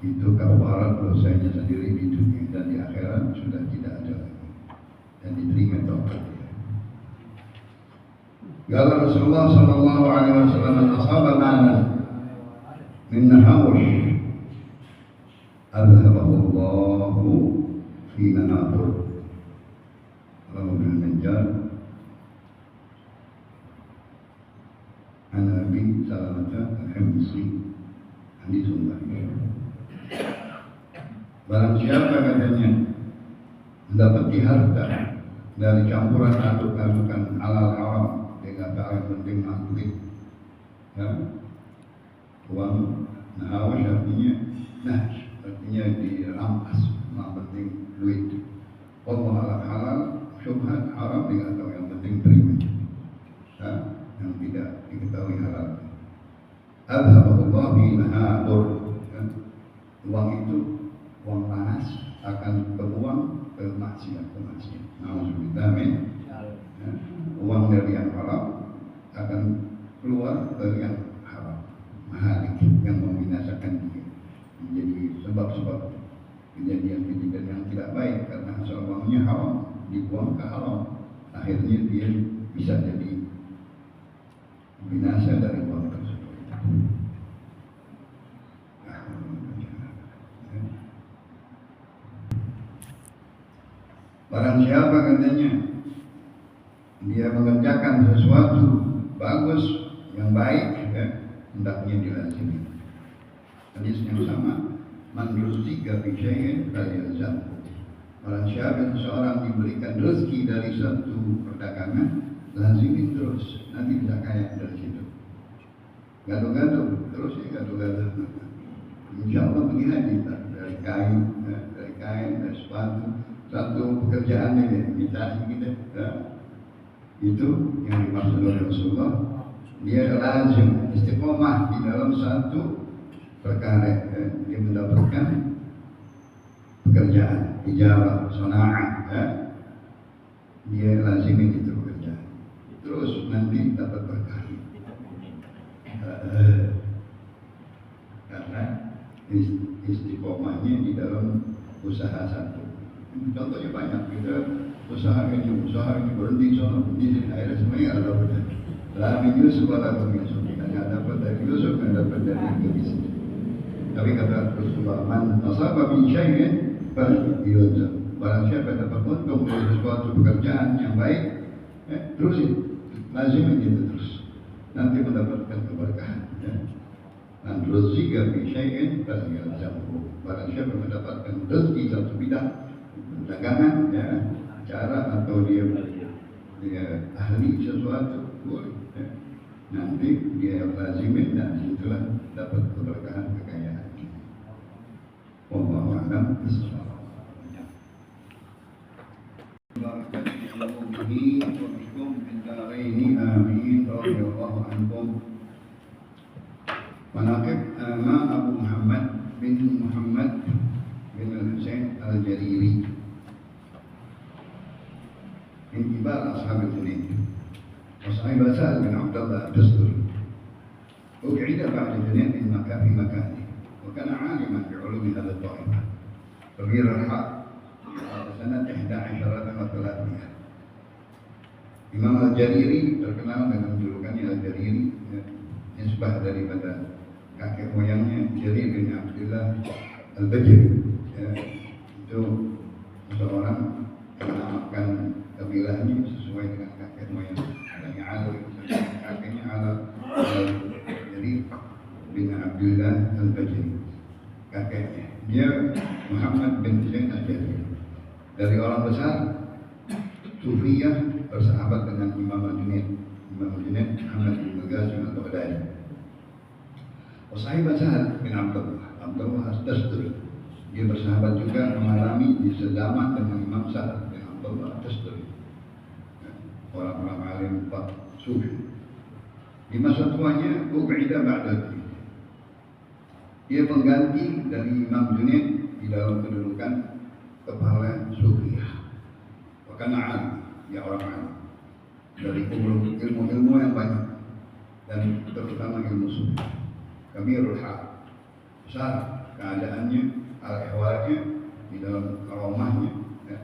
itu kafarat dosanya sendiri di dunia dan di akhirat sudah tidak ada lagi dan diterima taubat dia. Qala Rasulullah sallallahu alaihi wasallam ashaba ma'ana min nahawsh adhabahu Allahu fi nanatur Allahu bil najjar an Abi Salamah al-Himsi haditsun sahih. Barang siapa katanya mendapati harta dari campuran aduk-adukan halal haram, dia kata yang penting duit, ya, uang, nahawas artinya dirampas, yang penting duit. Allah halal, syubhat haram, dia kata yang penting terima, ya, yang tidak diketahui halal. Adhabahullah binahadur, ya, uang itu uang panas akan terbuang ke maksiat. Nauzubillah min. Uang dari yang haram akan keluar ke yang haram, mahalik, yang membinasakan dia, menjadi sebab-sebab kejadian-kejadian yang tidak baik karena asal uangnya haram dibuang ke haram, akhirnya dia bisa jadi binasa dari uang tersebut. Barang siapa katanya dia mengerjakan sesuatu bagus yang baik, ya, hendaknya dilazimi. Hadis yang sama, man ruzika bi syai'in falyalzam. Barang siapa seseorang diberikan rezeki dari satu perdagangan, lazimi terus, nanti bisa kaya dari situ. Gaduh-gaduh terus, ya, gaduh-gaduh. Insya Allah begini dari kain, dari sepatu. Satu pekerjaan ini imitasi kita, ya. Itu yang dimaksud oleh Rasulullah. Dia lazim istiqomah di dalam satu perkara, ya. Dia mendapatkan pekerjaan, ijarah, sana'ah, ya. Dia lazim itu pekerjaan. Terus nanti dapat berkah. Karena istiqomahnya di dalam usaha satu. Contohnya banyak, kita usaha ini berhenti soal ini, akhirnya semuanya ada dapat. Nabi Yusuf ada Yusuf, hanya dapat dari Yusuf, dan dapat dari Yusuf. Tapi kata Rasulullah, man nasaba min syai'in falyalzam. Barang siapa dapat untung dari sesuatu pekerjaan yang baik, terusin, lazim itu terus. Nanti mendapatkan keberkahan. Dan rezeki bi syai'in falyalzam. Barang siapa mendapatkan rezeki satu bidang dagangan, ya, cara atau dia ahli sesuatu, boleh, ya. Nanti dia lazimin dan itulah dapat keberkahan kekayaan. Wallahu a'lam bishawab. Manaqib Abu Muhammad bin Muhammad bin Al-Husain Al-Jariri من كبار أصحاب الجنين وصاحب سهل بن عبد الله الدستوري أقعد بعد الجنين في مكانه وكان عالما بعلوم هذا الطائفة كبير الحق سنة 11 و300. Imam Al-Jariri terkenal dengan julukannya Al-Jariri, nisbah daripada kakek moyangnya Jarir bin Abdullah Al-Bajri, ya. Itu seorang yang menamakan kabilahnya sesuai dengan kakek moyang. Adanya Ali, kakeknya Jarir bin Abdullah Al-Bajri, kakeknya. Dia Muhammad bin Zain Al-Jariri. Dari orang besar Sufiyah, bersahabat dengan Imam Al-Junaid. Imam Al-Junaid Muhammad bin Al-Qasim Al-Baghdadi. Sahibah Sahal bin Abdullah As-Dasturi. Dia bersahabat juga, mengalami di sezaman dengan Imam Sahal bin Abdullah As-Dasturi, orang-orang alim Pak Sufi. Di masa tuanya Uqaidah Ba'dad, dia pengganti dari Imam Junaid di dalam kedudukan kepala Sufiyah. Bahkan alim, ya orang alim, dari ilmu-ilmu yang banyak dan terutama ilmu sufi. Kabirul Haq, besar keadaannya, al-ihwalnya di dalam karomahnya. Ya.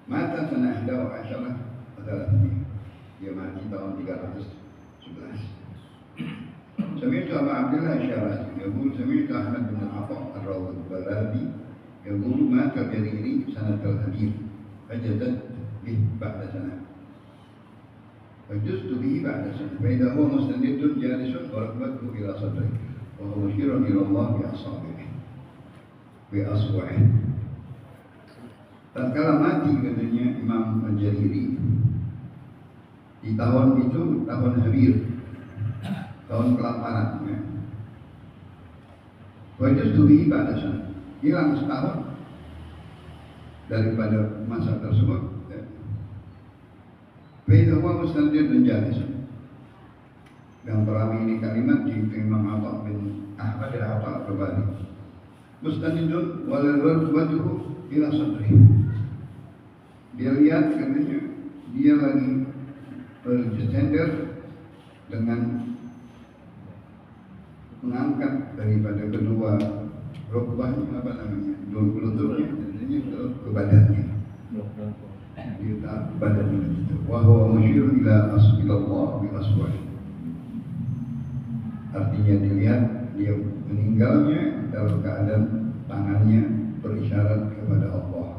Mata sana ihda wa asyarah adalah ini. Dia mati tahun 311. سمعت أبا عبد الله الشيرازي يقول سمعت أحمد بن عطاء البغدادي يقول مات جريري سنة الهجير فجدت به بعد سنة فجزت به بعد سنة فإذا هو مستند جالس وركبته إلى صدره وهو مشير إلى الله بأصبعه. Tatkala mati katanya Imam Al-Jariri di tahun itu, tahun Habir, tahun kelaparan, ya. Wajah tuhi pada sana hilang setahun daripada masa tersebut. Ya. Beda wa mustandir dan jalis. Dan perawi ini kalimat di Imam Atta bin Ahmad al-Atta kembali. Mustandidun walal wajhu ila sadri. Dia lihat katanya dia lagi bergender dengan mengangkat daripada kedua rukbahnya, apa namanya, lututnya, jadinya ke badannya. Dia taat badannya itu. Wahwa musyir ila asbillah bi aswah. Artinya dilihat dia meninggalnya dalam keadaan tangannya berisyarat kepada Allah.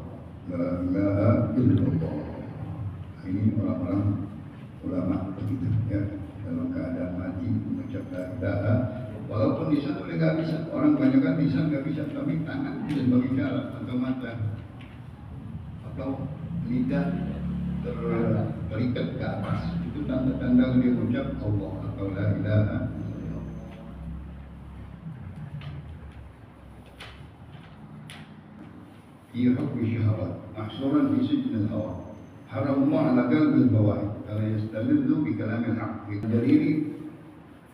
La ilaha illallah. Ini orang-orang ulama begitu ya, dalam keadaan mati mengucap la ilaha. Walaupun di sana oleh nggak bisa, orang banyak kan bisa nggak bisa, tapi tangan bisa sebagai syarat atau mata atau lidah terikat ke atas, itu tanda-tanda dia ucap Allah atau la ilaha. Ia hukmi syahwat, mahsuran fi sijnil hawa. Haram Allah ala qalbil bawaid, ala yastalidhu bi kalamil haq. Jadi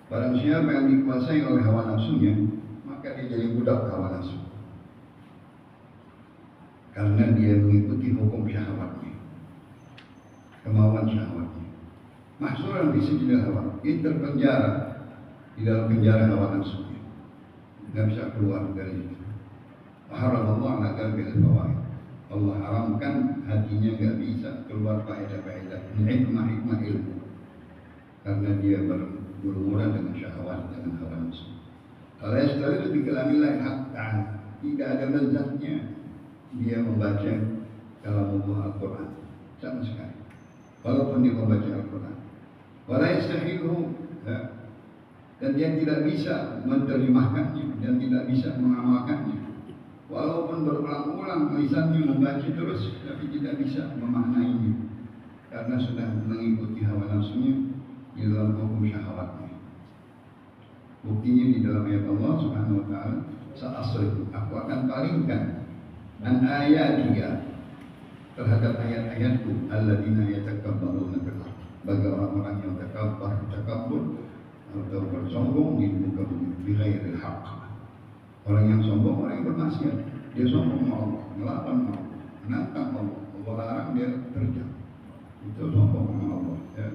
barang siapa yang dikuasai oleh hawa nafsunya, maka dia jadi budak hawa nafsu. Karena dia mengikuti hukum syahwatnya, kemauan syahwatnya. Mahsuran di sijnil hawa, dia terpenjara di dalam penjara hawa nafsunya, tidak bisa keluar dari itu. Haram Allah ala qalbil bawaid. Allah haramkan hatinya nggak bisa keluar faedah-faedah, hikmah-hikmah ilmu, karena dia berumuran dengan syahwat, dengan hawa nafsu. Kalau setelah itu dikalamillah hak ta'ala, tidak ada lezatnya dia membaca kalamullah Al-Quran sama sekali, walaupun dia membaca Al-Quran. Wala yastahiluhu, dan dia tidak bisa menerjemahkannya dan tidak bisa mengamalkannya. Walaupun berulang-ulang lisannya membaca terus, tapi tidak bisa memaknainya, karena sudah mengikuti hawa nafsunya di dalam hukum syahwatnya. Buktinya di dalam ayat Allah Subhanahu wa taala, sa'asrifu, aku akan palingkan an ayatiya, terhadap ayat-ayatku, alladzina yatakabbaruna fil ardh, bagi orang-orang yang takabbur atau bersombong di muka bumi bighairil haqq. Orang yang sombong, orang yang bermaksiat, dia sombong sama Allah, melawan Allah, menantang Allah, Allah larang dia kerja, itu sombong sama Allah. Ya.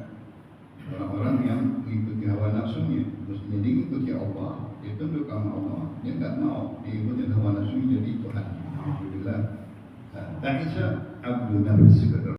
Orang-orang yang mengikuti hawa nafsunya, terus dia diikuti Allah, dia tunduk sama Allah, dia nggak mau diikuti hawa nafsunya jadi Tuhan. Alhamdulillah. Tak bisa abdu nafs sekedar